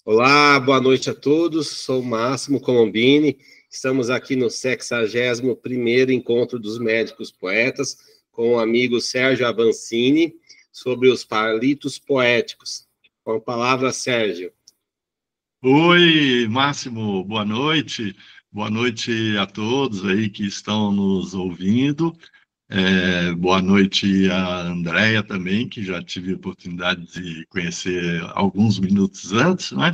Olá, boa noite a todos. Sou Máximo Colombini. Estamos aqui no 61º Encontro dos Médicos Poetas com o amigo Sérgio Avancini sobre os palitos poéticos. Com a palavra, Sérgio. Oi, Máximo, boa noite. Boa noite a todos aí que estão nos ouvindo. Boa noite a Andréia também, que já tive a oportunidade de conhecer alguns minutos antes, né?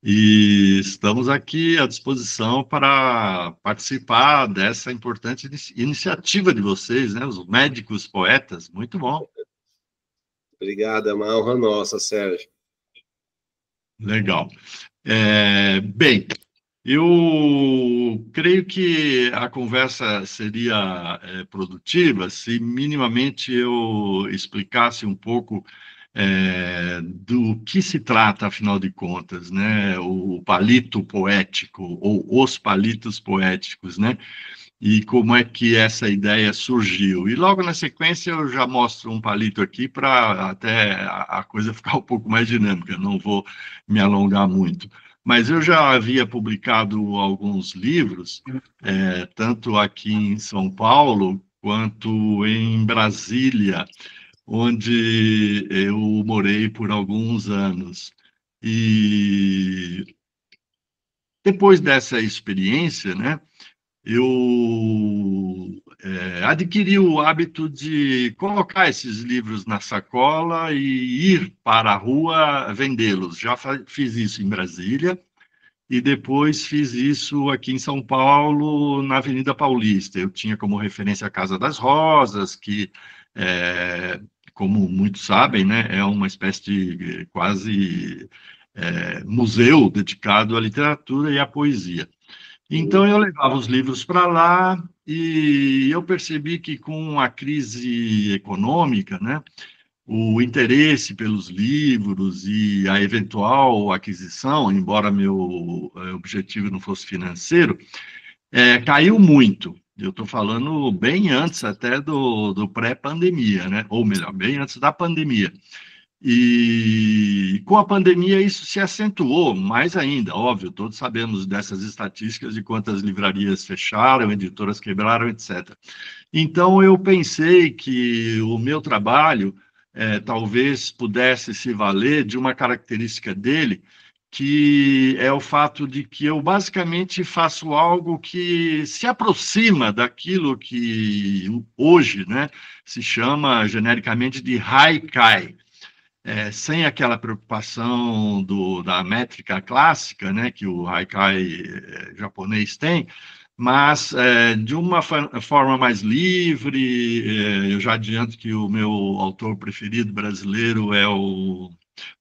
E estamos aqui à disposição para participar dessa importante iniciativa de vocês, né? Os médicos poetas. Muito bom. Obrigado, é uma honra nossa, Sérgio. Legal. Bem, eu creio que a conversa seria produtiva se minimamente eu explicasse um pouco do que se trata, afinal de contas, né? O palito poético, ou os palitos poéticos, né? E como é que essa ideia surgiu. E logo na sequência eu já mostro um palito aqui para até a coisa ficar um pouco mais dinâmica, não vou me alongar muito. Mas eu já havia publicado alguns livros, tanto aqui em São Paulo quanto em Brasília, onde eu morei por alguns anos. E depois dessa experiência, né, eu adquiri o hábito de colocar esses livros na sacola e ir para a rua vendê-los. Já fiz isso em Brasília e depois fiz isso aqui em São Paulo, na Avenida Paulista. Eu tinha como referência a Casa das Rosas, que, como muitos sabem, né, é uma espécie de quase museu dedicado à literatura e à poesia. Então, eu levava os livros para lá e eu percebi que, com a crise econômica, né, o interesse pelos livros e a eventual aquisição, embora meu objetivo não fosse financeiro, caiu muito. Eu estou falando bem antes até do pré-pandemia, né? Ou melhor, bem antes da pandemia. E com a pandemia isso se acentuou mais ainda, óbvio, todos sabemos dessas estatísticas de quantas livrarias fecharam, editoras quebraram, etc. Então eu pensei que o meu trabalho talvez pudesse se valer de uma característica dele, que é o fato de que eu basicamente faço algo que se aproxima daquilo que hoje, né, se chama genericamente de haikai. Sem aquela preocupação da métrica clássica, né, que o haikai japonês tem, mas de uma forma mais livre. Eu já adianto que o meu autor preferido brasileiro é o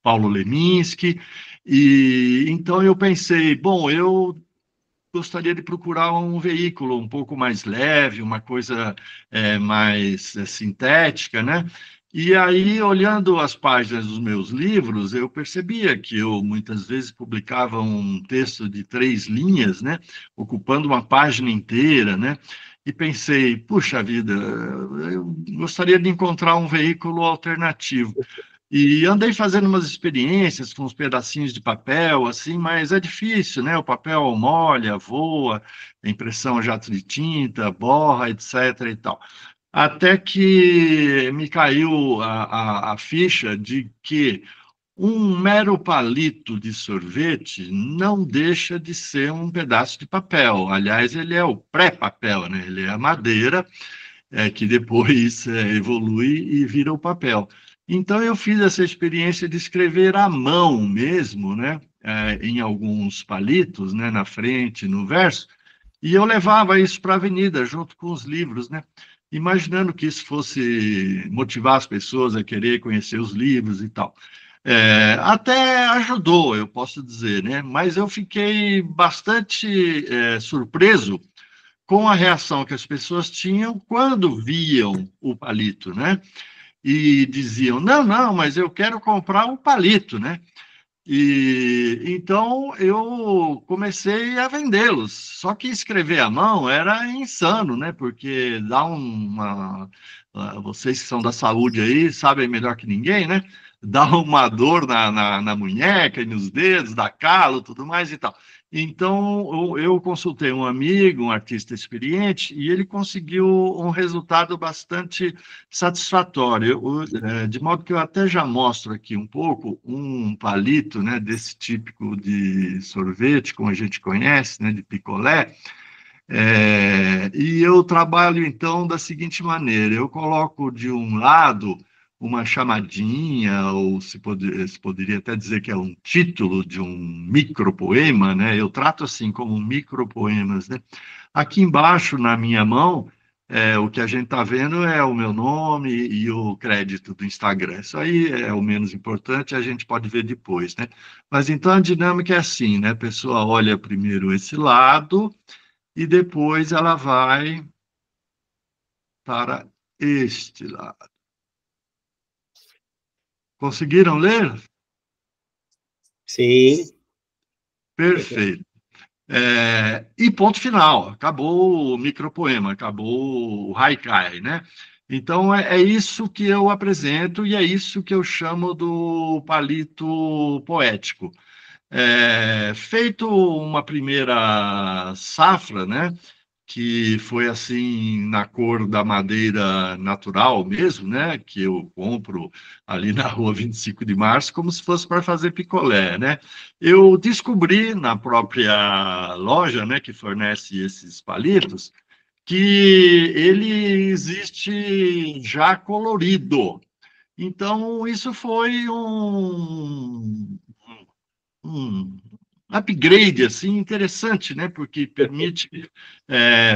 Paulo Leminski, e então eu pensei, bom, eu gostaria de procurar um veículo um pouco mais leve, uma coisa mais sintética, né? E aí, olhando as páginas dos meus livros, eu percebia que eu muitas vezes publicava um texto de 3 linhas, né? Ocupando uma página inteira, né? E pensei, puxa vida, eu gostaria de encontrar um veículo alternativo. E andei fazendo umas experiências com uns pedacinhos de papel, assim, mas é difícil, né? O papel molha, voa, a impressão é jato de tinta, borra, etc. e tal. Até que me caiu a ficha de que um mero palito de sorvete não deixa de ser um pedaço de papel. Aliás, ele é o pré-papel, né? Ele é a madeira que depois evolui e vira o papel. Então, eu fiz essa experiência de escrever à mão mesmo, né? Em alguns palitos, né? Na frente, no verso, e eu levava isso para a avenida, junto com os livros, né? Imaginando que isso fosse motivar as pessoas a querer conhecer os livros e tal. Até ajudou, eu posso dizer, né? Mas eu fiquei bastante surpreso com a reação que as pessoas tinham quando viam o palito, né? E diziam, não, não, mas eu quero comprar um palito, né? E então eu comecei a vendê-los. Só que escrever à mão era insano, né? Porque dá vocês que são da saúde aí sabem melhor que ninguém, né? dá uma dor na munheca e nos dedos, dá calo, tudo mais e tal. Então, eu consultei um amigo, um artista experiente, e ele conseguiu um resultado bastante satisfatório. De modo que eu até já mostro aqui um pouco um palito, né, desse típico de sorvete, como a gente conhece, né, de picolé. E eu trabalho, então, da seguinte maneira: eu coloco de um lado uma chamadinha, ou se poderia até dizer que é um título de um micropoema, né? Eu trato assim como micropoemas, né? Aqui embaixo, na minha mão, o que a gente está vendo é o meu nome e o crédito do Instagram. Isso aí é o menos importante, a gente pode ver depois, né? Mas então a dinâmica é assim, né? A pessoa olha primeiro esse lado e depois ela vai para este lado. Conseguiram ler? Sim. Perfeito. E ponto final, acabou o micropoema, acabou o haikai, né? Então, é isso que eu apresento e é isso que eu chamo do palito poético. Feito uma primeira safra, né? Que foi assim na cor da madeira natural mesmo, né? Que eu compro ali na rua 25 de Março, como se fosse para fazer picolé, né? Eu descobri na própria loja, né, que fornece esses palitos, que ele existe já colorido. Então, isso foi um upgrade assim interessante, né? Porque permite,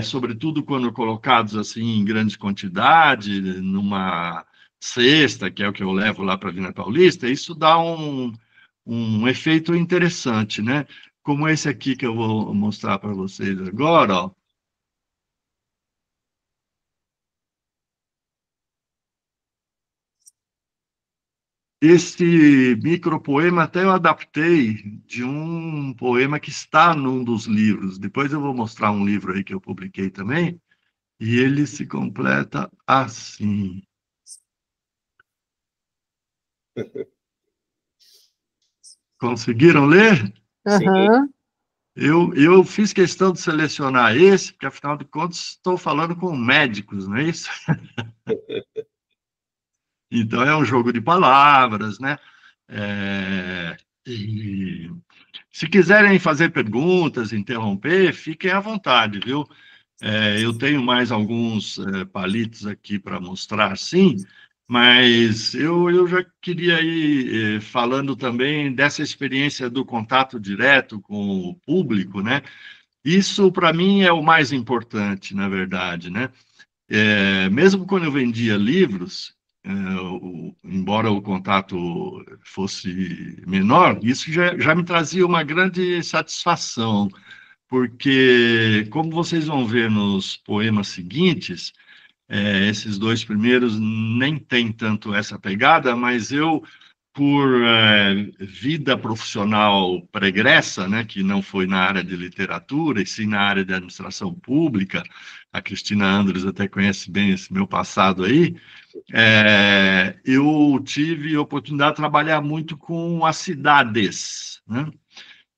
sobretudo quando colocados assim em grande quantidade, numa cesta, que é o que eu levo lá para a Vila Paulista, isso dá um efeito interessante, né? Como esse aqui que eu vou mostrar para vocês agora, ó. Esse micropoema até eu adaptei de um poema que está num dos livros. Depois eu vou mostrar um livro aí que eu publiquei também, e ele se completa assim. Conseguiram ler? Sim. Aham. Eu fiz questão de selecionar esse, porque afinal de contas estou falando com médicos, não é isso? Então é um jogo de palavras, né? E se quiserem fazer perguntas, interromper, fiquem à vontade, viu? Eu tenho mais alguns palitos aqui para mostrar, sim, mas eu já queria ir falando também dessa experiência do contato direto com o público, né? Isso, para mim, é o mais importante, na verdade, né? Mesmo quando eu vendia livros, embora o contato fosse menor, isso já me trazia uma grande satisfação, porque, como vocês vão ver nos poemas seguintes, esses dois primeiros nem tem tanto essa pegada, mas eu, por vida profissional pregressa, né, que não foi na área de literatura, e sim na área de administração pública, a Cristina Andres até conhece bem esse meu passado aí, eu tive a oportunidade de trabalhar muito com as cidades, né?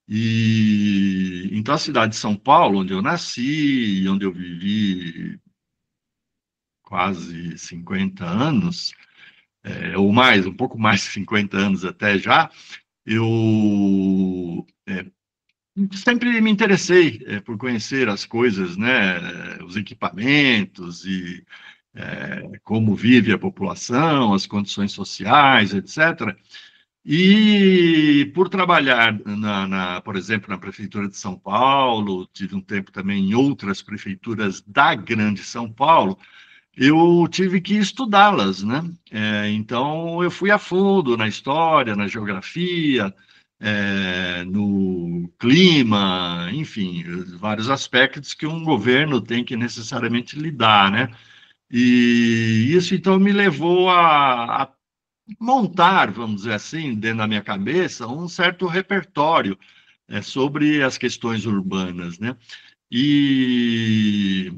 E então a cidade de São Paulo, onde eu nasci, e onde eu vivi quase 50 anos, ou mais, um pouco mais de 50 anos até já, eu sempre me interessei por conhecer as coisas, né, os equipamentos e como vive a população, as condições sociais, etc. E por trabalhar, por exemplo, na Prefeitura de São Paulo, tive um tempo também em outras prefeituras da Grande São Paulo, eu tive que estudá-las, né? Então, eu fui a fundo na história, na geografia, no clima, enfim, vários aspectos que um governo tem que necessariamente lidar, né? E isso, então, me levou a montar, vamos dizer assim, dentro da minha cabeça, um certo repertório sobre as questões urbanas, né? E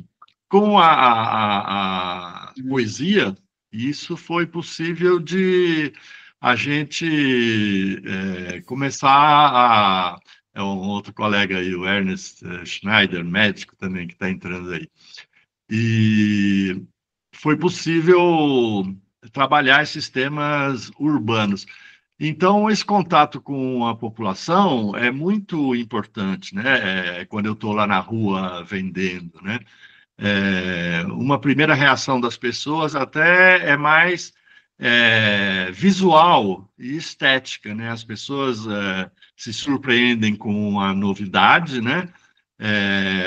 com a poesia, isso foi possível de a gente começar a... É um outro colega aí, o Ernest Schneider, médico também, que está entrando aí. E foi possível trabalhar esses temas urbanos. Então, esse contato com a população é muito importante, né? Quando eu estou lá na rua vendendo, né? Uma primeira reação das pessoas até é mais visual e estética, né? As pessoas se surpreendem com a novidade, né?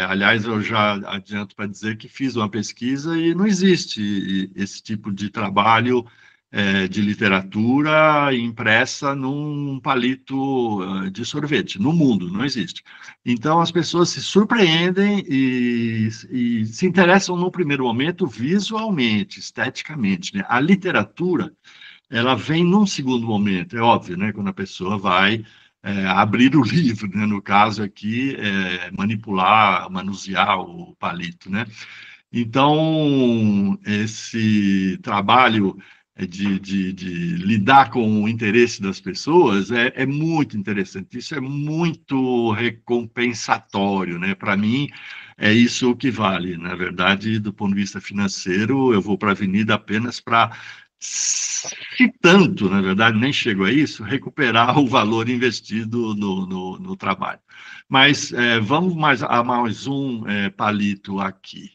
Aliás, eu já adianto para dizer que fiz uma pesquisa e não existe esse tipo de trabalho de literatura impressa num palito de sorvete. No mundo, não existe. Então, as pessoas se surpreendem e se interessam, no primeiro momento, visualmente, esteticamente, né? A literatura, ela vem num segundo momento, é óbvio, né? Quando a pessoa vai abrir o livro, né? No caso aqui, manipular, manusear o palito, né? Então, esse trabalho de lidar com o interesse das pessoas é muito interessante. Isso é muito recompensatório, né? Para mim, é isso que vale. Na verdade, do ponto de vista financeiro, eu vou para a avenida apenas para, se tanto, na verdade, nem chego a isso, recuperar o valor investido no trabalho. Mas vamos a mais um palito aqui.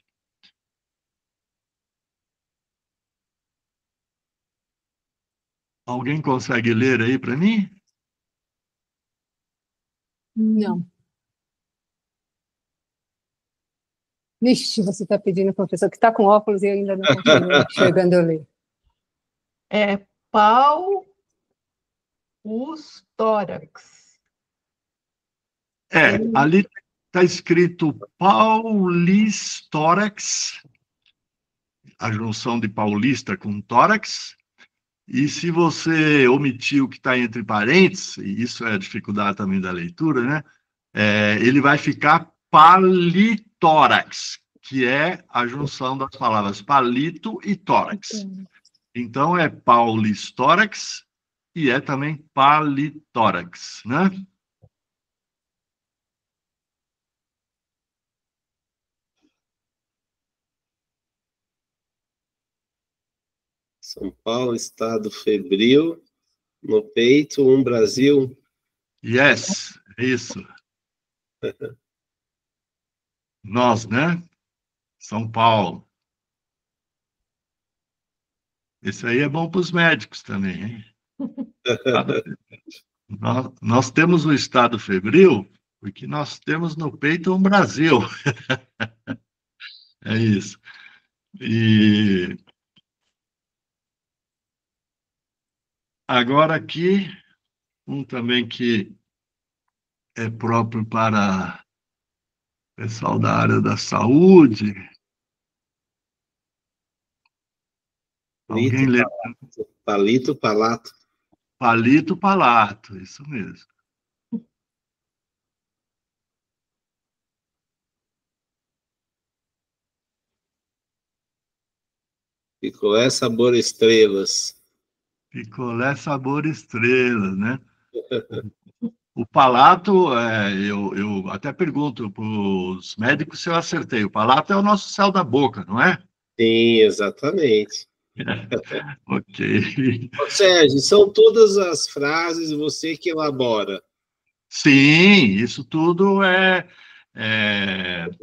Alguém consegue ler aí para mim? Não. Vixe, você está pedindo para uma pessoa que está com óculos e ainda não continua enxergando eu ler. É Paulus tórax. Ali está escrito Paulis tórax, a junção de paulista com tórax, e se você omitir o que está entre parênteses, e isso é a dificuldade também da leitura, né? Ele vai ficar palitórax, que é a junção das palavras palito e tórax. Então, é paulistórax e é também palitórax, né? São Paulo, estado febril, no peito, Brasil. Yes, isso. Nós, né? São Paulo. Esse aí é bom para os médicos também, hein? Nós temos o estado febril porque nós temos no peito Brasil. É isso. E agora aqui, um também que é próprio para o pessoal da área da saúde. Alguém lê? Palito, palato. Palito, palato, isso mesmo. Picolé sabor estrelas. Picolé sabor estrelas, né? O palato, eu até pergunto para os médicos se eu acertei. O palato é o nosso céu da boca, não é? Sim, exatamente. Ok. Ô, Sérgio, são todas as frases você que elabora. Sim, isso tudo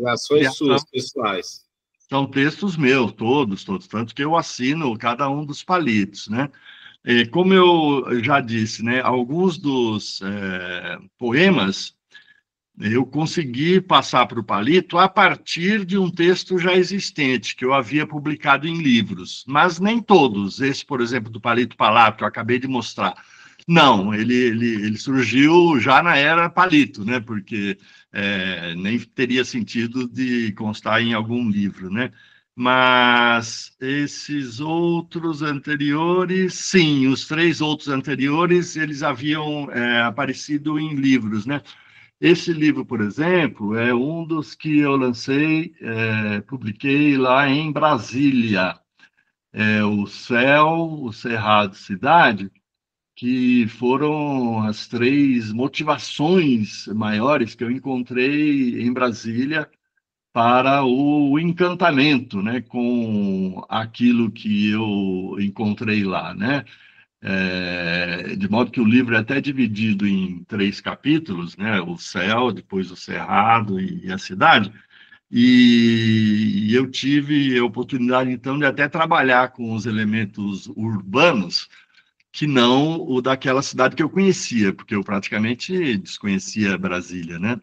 Ações suas, pessoais. São textos meus, todos, tanto que eu assino cada um dos palitos, né? Como eu já disse, né, alguns dos poemas eu consegui passar para o palito a partir de um texto já existente, que eu havia publicado em livros, mas nem todos. Esse, por exemplo, do Palito Palato, que eu acabei de mostrar. Não, ele surgiu já na era Palito, né? Porque nem teria sentido de constar em algum livro, né? Mas esses outros anteriores, sim, os 3 outros anteriores, eles haviam aparecido em livros, né? Esse livro, por exemplo, é um dos que eu lancei, publiquei lá em Brasília. O Céu, o Cerrado Cidade, que foram as 3 motivações maiores que eu encontrei em Brasília para o encantamento, né, com aquilo que eu encontrei lá, né? De modo que o livro é até dividido em 3 capítulos, né? O céu, depois o cerrado e a cidade. E eu tive a oportunidade, então, de até trabalhar com os elementos urbanos, que não o daquela cidade que eu conhecia, porque eu praticamente desconhecia Brasília, né?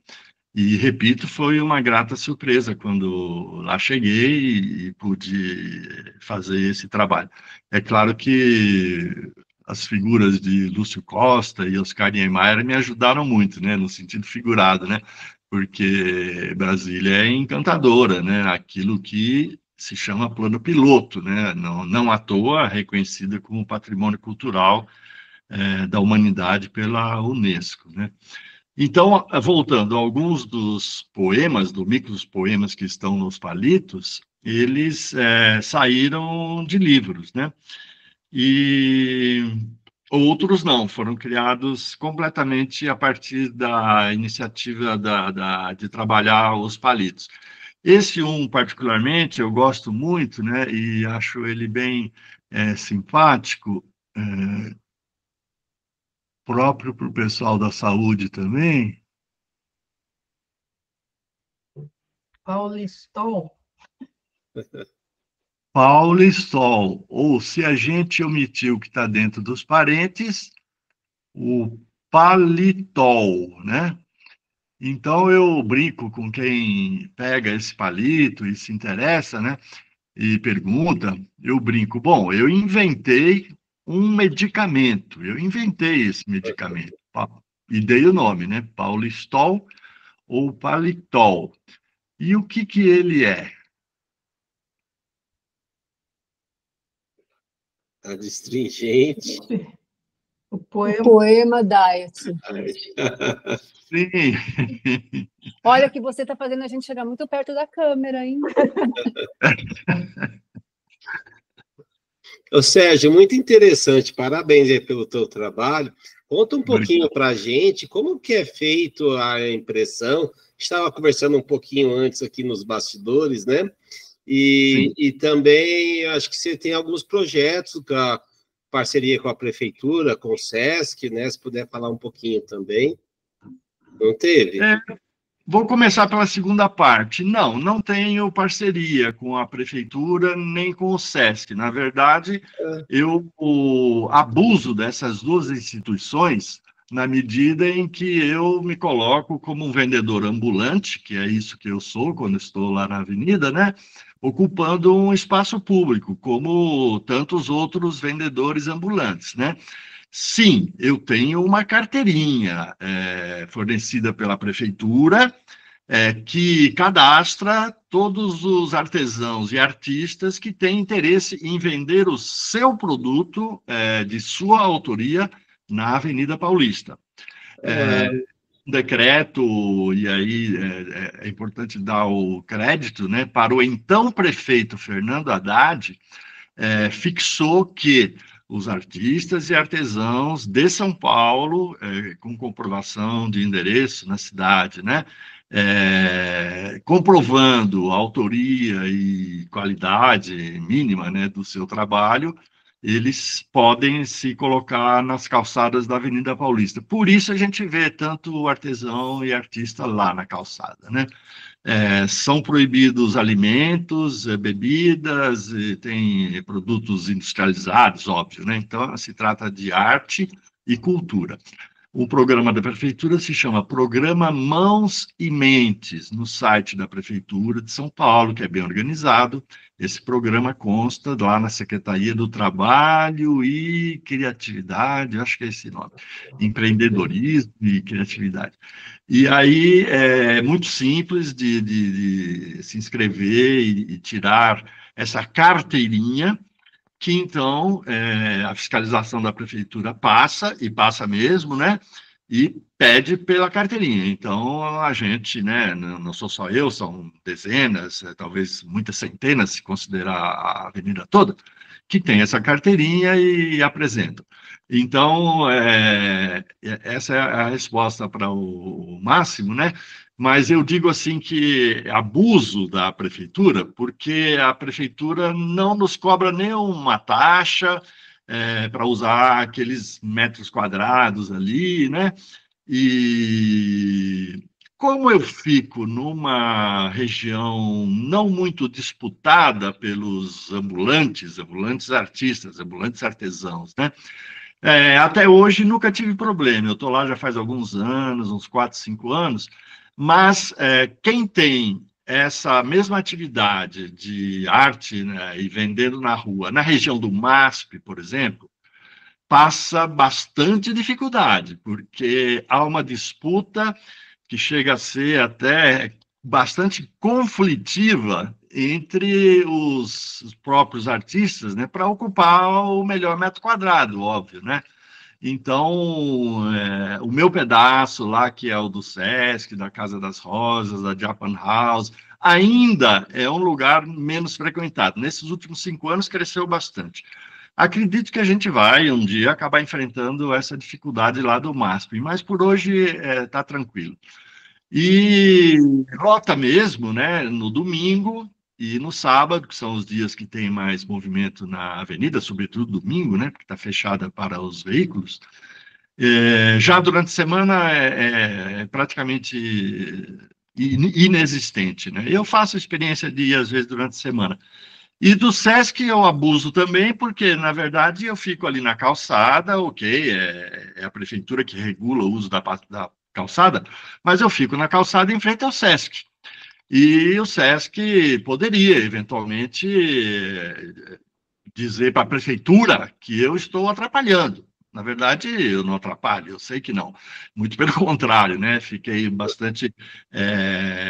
E, repito, foi uma grata surpresa quando lá cheguei e pude fazer esse trabalho. É claro que as figuras de Lúcio Costa e Oscar Niemeyer me ajudaram muito, né, no sentido figurado, né, porque Brasília é encantadora, né, aquilo que se chama plano piloto, né, não à toa reconhecida como patrimônio cultural da humanidade pela Unesco, né. Então, voltando, alguns dos poemas, do micros poemas que estão nos palitos, eles saíram de livros, né? E outros não, foram criados completamente a partir da iniciativa de trabalhar os palitos. Esse um, particularmente, eu gosto muito, né? E acho ele bem simpático, próprio para o pessoal da saúde também. Pauliston. Paulistol, ou se a gente omitir o que está dentro dos parênteses, o palitol, né? Então eu brinco com quem pega esse palito e se interessa, né? E pergunta, eu brinco, bom, eu inventei um medicamento, eu inventei esse medicamento, e dei o nome, né? Paulistol ou palitol. E o que ele é? Adstringente. O O poema. poema Diet. Sim. Olha que você está fazendo a gente chegar muito perto da câmera, hein? Ô, Sérgio, muito interessante, parabéns aí pelo teu trabalho. Conta um pouquinho para a gente como que é feito a impressão. Estava conversando um pouquinho antes aqui nos bastidores, né? E também acho que você tem alguns projetos com a parceria com a prefeitura, com o SESC, né? Se puder falar um pouquinho também. Não teve? Vou começar pela segunda parte. Não tenho parceria com a prefeitura nem com o SESC. Na verdade, eu abuso dessas 2 instituições na medida em que eu me coloco como um vendedor ambulante, que é isso que eu sou quando estou lá na avenida, né? Ocupando um espaço público, como tantos outros vendedores ambulantes, né? Sim, eu tenho uma carteirinha fornecida pela prefeitura, que cadastra todos os artesãos e artistas que têm interesse em vender o seu produto de sua autoria na Avenida Paulista. Um decreto, e aí é importante dar o crédito, né, para o então prefeito Fernando Haddad, fixou que os artistas e artesãos de São Paulo, com comprovação de endereço na cidade, né, comprovando a autoria e qualidade mínima, né, do seu trabalho, eles podem se colocar nas calçadas da Avenida Paulista. Por isso a gente vê tanto artesão e artista lá na calçada, né? São proibidos alimentos, bebidas, tem produtos industrializados, óbvio, né? Então, se trata de arte e cultura. O programa da prefeitura se chama Programa Mãos e Mentes, no site da prefeitura de São Paulo, que é bem organizado. Esse programa consta lá na Secretaria do Trabalho e Criatividade, acho que é esse nome, empreendedorismo e criatividade. E aí é muito simples de se inscrever e tirar essa carteirinha, que então a fiscalização da prefeitura passa, e passa mesmo, né? E pede pela carteirinha. Então, a gente, né, não sou só eu, são dezenas, talvez muitas centenas, se considerar a avenida toda. que tem essa carteirinha e apresentam. Então, essa é a resposta para o Máximo, né? Mas eu digo assim que abuso da prefeitura, porque a prefeitura não nos cobra nenhuma taxa para usar aqueles metros quadrados ali, né? E como eu fico numa região não muito disputada pelos ambulantes artistas, ambulantes artesãos, né? Até hoje nunca tive problema. Eu estou lá já faz alguns anos, uns 4, 5 anos, mas quem tem essa mesma atividade de arte, né, e vendendo na rua, na região do MASP, por exemplo, passa bastante dificuldade, porque há uma disputa que chega a ser até bastante conflitiva entre os próprios artistas, né, para ocupar o melhor metro quadrado, óbvio, né? Então, o meu pedaço lá, que é o do Sesc, da Casa das Rosas, da Japan House, ainda é um lugar menos frequentado. Nesses últimos 5 anos, cresceu bastante. Acredito que a gente vai, um dia, acabar enfrentando essa dificuldade lá do MASP, mas por hoje está tranquilo. E rota mesmo, né, no domingo e no sábado, que são os dias que tem mais movimento na avenida, sobretudo domingo, né, porque está fechada para os veículos. Já durante a semana é praticamente inexistente, né? Eu faço experiência de ir, às vezes, durante a semana. E do Sesc eu abuso também, porque, na verdade, eu fico ali na calçada, ok, é a prefeitura que regula o uso da calçada, mas eu fico na calçada em frente ao Sesc. E o Sesc poderia, eventualmente, dizer para a prefeitura que eu estou atrapalhando. Na verdade, eu não atrapalho, eu sei que não. Muito pelo contrário, né? Fiquei bastante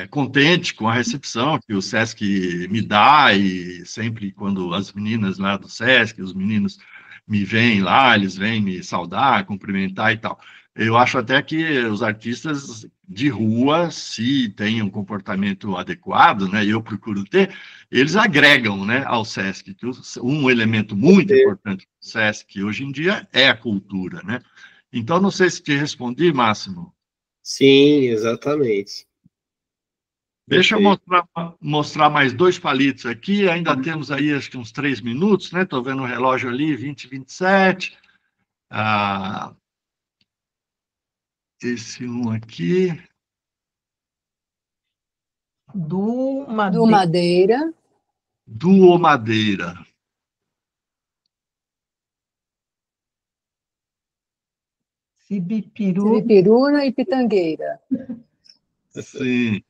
contente com a recepção que o Sesc me dá, e sempre quando as meninas lá do Sesc, os meninos me veem lá, eles vêm me saudar, cumprimentar e tal. Eu acho até que os artistas de rua, se têm um comportamento adequado, né, eu procuro ter, eles agregam, né, ao Sesc. Um elemento muito importante do Sesc hoje em dia é a cultura, né? Então, não sei se te respondi, Máximo. Sim, exatamente. Deixa eu mostrar mais 2 palitos aqui. Ainda temos aí, acho que uns 3 minutos, né? Estou vendo o relógio ali, 20, 27. Esse um aqui. Do Do Madeira. Do Madeira. Sibipiruna e Pitangueira. Sim.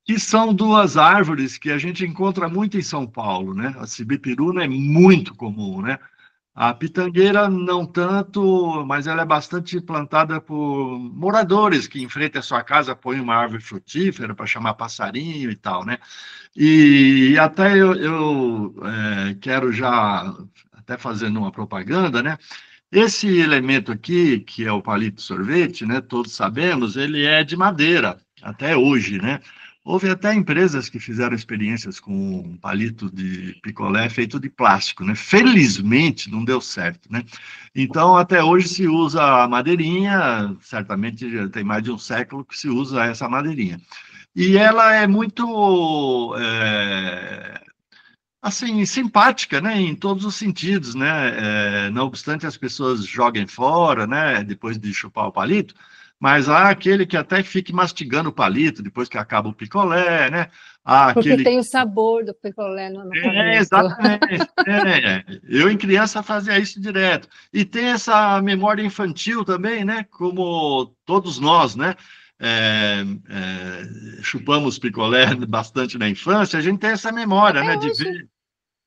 Que são 2 árvores que a gente encontra muito em São Paulo, né? A sibipiruna é muito comum, né? A pitangueira não tanto, mas ela é bastante plantada por moradores que em frente à sua casa põem uma árvore frutífera para chamar passarinho e tal, né? E até eu quero já, até fazendo uma propaganda, né? Esse elemento aqui, que é o palito de sorvete, né? Todos sabemos, ele é de madeira, até hoje, né? Houve até empresas que fizeram experiências com um palito de picolé feito de plástico, né? Felizmente não deu certo, né? Então, até hoje se usa a madeirinha, certamente já tem mais de um século que se usa essa madeirinha. E ela é muito, assim, simpática, né? Em todos os sentidos, né? Não obstante as pessoas joguem fora, né? Depois de chupar o palito, mas há aquele que até fique mastigando o palito depois que acaba o picolé, né? Há Porque aquele... tem o sabor do picolé no palito. Exatamente. Eu, em criança, fazia isso direto. E tem essa memória infantil também, né? Como todos nós, né? Chupamos picolé bastante na infância, a gente tem essa memória, né? De ver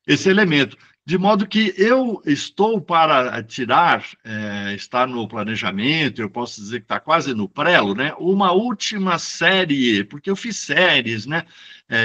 esse elemento. De modo que eu estou para tirar, está no planejamento, eu posso dizer que está quase no prelo, né? Uma última série, porque eu fiz séries, né?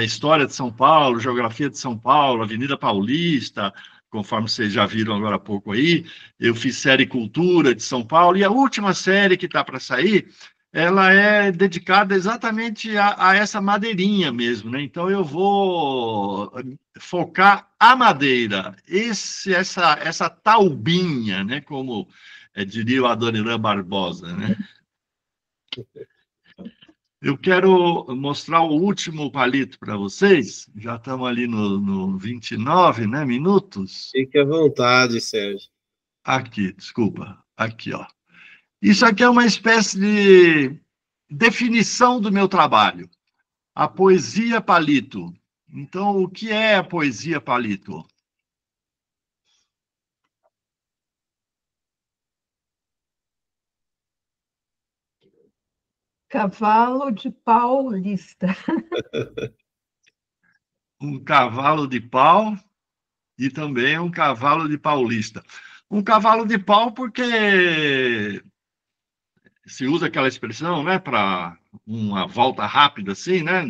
História de São Paulo, Geografia de São Paulo, Avenida Paulista, conforme vocês já viram agora há pouco aí, eu fiz série Cultura de São Paulo, e a última série que está para sair ela é dedicada exatamente a essa madeirinha mesmo, né? Então eu vou focar a madeira, essa taubinha, né? Como diria o Adoniran Barbosa, né? Eu quero mostrar o último palito para vocês. Já estamos ali no 29, né, minutos. Fique à vontade, Sérgio. Aqui, desculpa. Aqui, ó. Isso aqui é uma espécie de definição do meu trabalho. A poesia palito. Então, o que é a poesia palito? Cavalo de Paulista. Um cavalo de pau e também um cavalo de paulista. Um cavalo de pau porque se usa aquela expressão, né, para uma volta rápida, assim, né,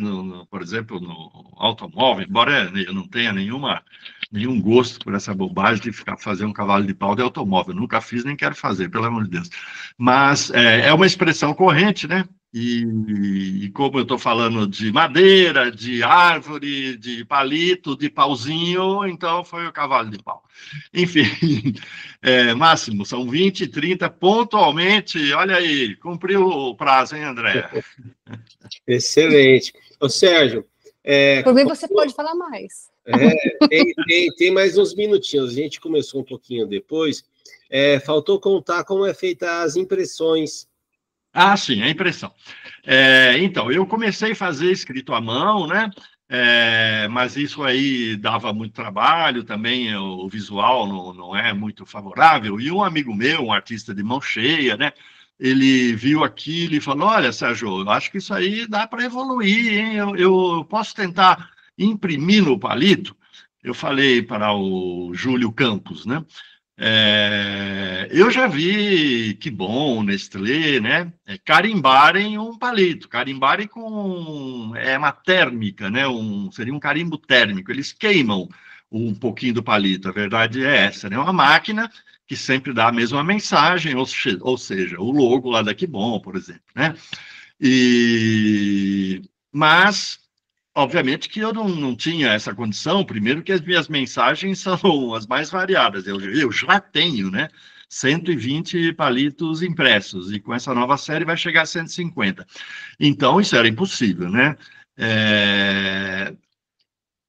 por exemplo, no automóvel, embora eu não tenha nenhum gosto por essa bobagem de fazer um cavalo de pau de automóvel. Nunca fiz, nem quero fazer, pelo amor de Deus. Mas é uma expressão corrente, né? E como eu estou falando de madeira, de árvore, de palito, de pauzinho, então foi o cavalo de pau. Enfim, Máximo, são 20, 30, pontualmente, olha aí, cumpriu o prazo, hein, André? Excelente. Ô, Sérgio... Por mim, você pode falar mais. Tem mais uns minutinhos. A gente começou um pouquinho depois. Faltou contar como é feita as impressões. Ah, sim, a impressão. Então, eu comecei a fazer escrito à mão, né? Mas isso aí dava muito trabalho, também o visual não é muito favorável. E um amigo meu, um artista de mão cheia, né? Ele viu aquilo e falou: olha, Sérgio, eu acho que isso aí dá para evoluir, hein? Eu posso tentar imprimir no palito? Eu falei para o Júlio Campos, né? Eu já vi que bom, Nestlé, né? Carimbarem um palito, carimbarem com uma térmica, né? Seria um carimbo térmico. Eles queimam um pouquinho do palito. A verdade é essa, né? Uma máquina que sempre dá a mesma mensagem, ou seja, o logo lá da Que Bom, por exemplo, né? Mas obviamente que eu não tinha essa condição, primeiro que as minhas mensagens são as mais variadas, eu já tenho, né, 120 palitos impressos, e com essa nova série vai chegar a 150. Então, isso era impossível, né?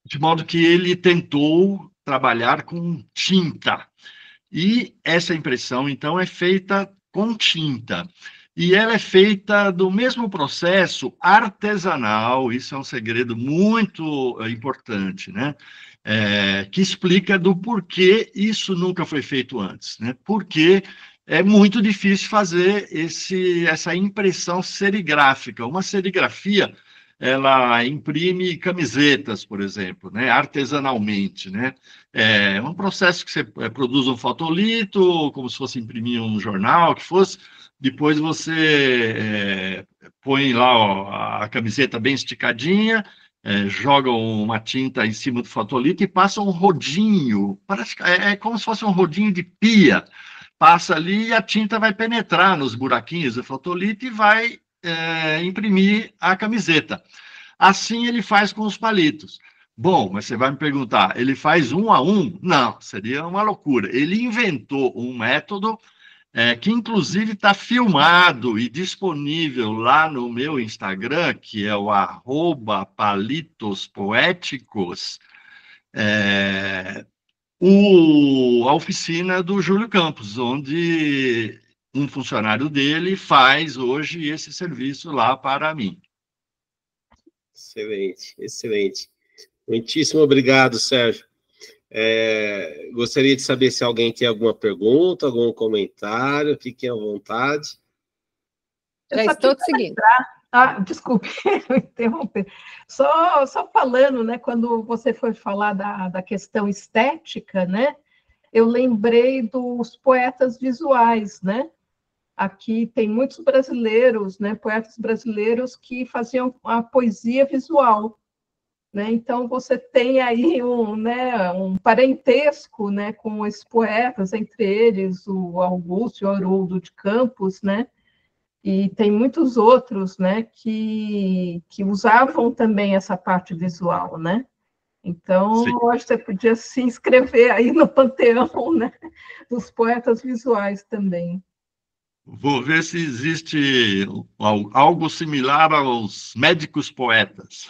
De modo que ele tentou trabalhar com tinta, e essa impressão, então, é feita com tinta. E ela é feita do mesmo processo artesanal, isso é um segredo muito importante, né? Que explica do porquê isso nunca foi feito antes, né? Porque é muito difícil fazer essa impressão serigráfica. Uma serigrafia, ela imprime camisetas, por exemplo, né? Artesanalmente, né? É um processo que você produz um fotolito, como se fosse imprimir um jornal, que fosse. Depois você põe lá ó, a camiseta bem esticadinha, joga uma tinta em cima do fotolito e passa um rodinho. Parece que é como se fosse um rodinho de pia. Passa ali e a tinta vai penetrar nos buraquinhos do fotolito e vai imprimir a camiseta. Assim ele faz com os palitos. Bom, mas você vai me perguntar, ele faz um a um? Não, seria uma loucura. Ele inventou um método que inclusive está filmado e disponível lá no meu Instagram, que é o @palitospoéticos, a oficina do Júlio Campos, onde um funcionário dele faz hoje esse serviço lá para mim. Excelente, excelente. Muitíssimo obrigado, Sérgio. Gostaria de saber se alguém tem alguma pergunta, algum comentário, fiquem à vontade. Já estou te seguindo. Desculpe, eu interromper. Só falando, né, quando você foi falar da questão estética, né, eu lembrei dos poetas visuais, né? Aqui tem muitos brasileiros, né, poetas brasileiros que faziam a poesia visual. Né? Então, você tem aí um parentesco, né, com esses poetas, entre eles o Augusto e o Haroldo de Campos, né, E tem muitos outros, né, que usavam também essa parte visual, né? Então, Sim. eu acho que você podia se inscrever aí no panteão, né, dos poetas visuais também. Vou ver se existe algo similar aos médicos poetas.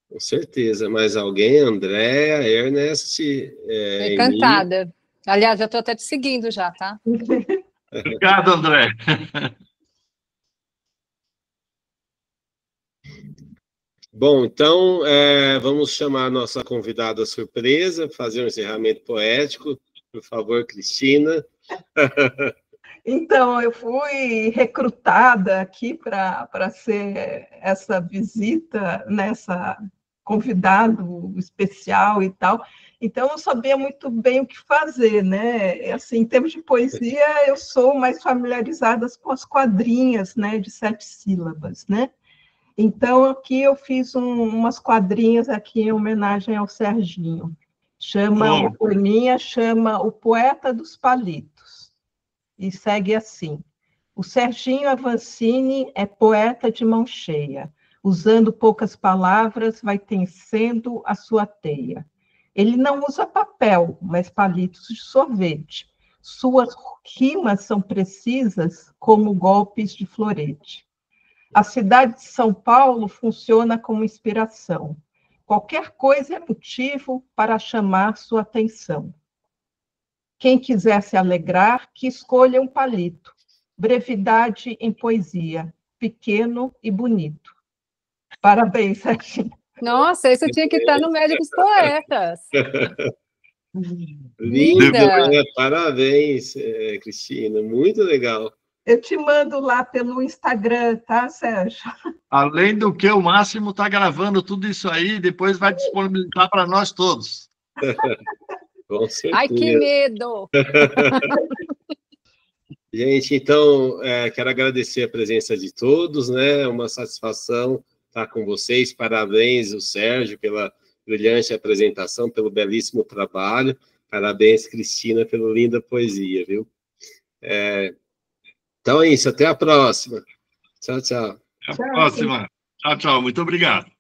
Com certeza. Mais alguém? Andréa, Ernest, Emília. Encantada. Aliás, já estou até te seguindo já, tá? Obrigado, André. Bom, então, vamos chamar a nossa convidada surpresa, fazer um encerramento poético. Por favor, Cristina. Então, eu fui recrutada aqui para ser essa visita, nessa convidado especial e tal. Então, eu não sabia muito bem o que fazer, né? Assim, em termos de poesia, eu sou mais familiarizada com as quadrinhas, né, de 7 sílabas, né? Então, aqui eu fiz umas quadrinhas aqui em homenagem ao Serginho. O poeminha chama O Poeta dos Palitos. E segue assim: o Serginho Avancini é poeta de mão cheia, usando poucas palavras, vai tecendo a sua teia. Ele não usa papel, mas palitos de sorvete. Suas rimas são precisas como golpes de florete. A cidade de São Paulo funciona como inspiração. Qualquer coisa é motivo para chamar sua atenção. Quem quiser se alegrar, que escolha um palito. Brevidade em poesia, pequeno e bonito. Parabéns, Serginho. Nossa, isso tinha que estar no Médicos Poetas. Linda! Parabéns, Cristina. Muito legal. Eu te mando lá pelo Instagram, tá, Sérgio? Além do que, o Máximo está gravando tudo isso aí e depois vai disponibilizar para nós todos. Com certeza. Ai, que medo! Gente, então, quero agradecer a presença de todos, né? É uma satisfação estar com vocês. Parabéns, o Sérgio, pela brilhante apresentação, pelo belíssimo trabalho. Parabéns, Cristina, pela linda poesia, viu? Então é isso, até a próxima. Tchau, tchau. Até a próxima. Tchau, tchau. Muito obrigado.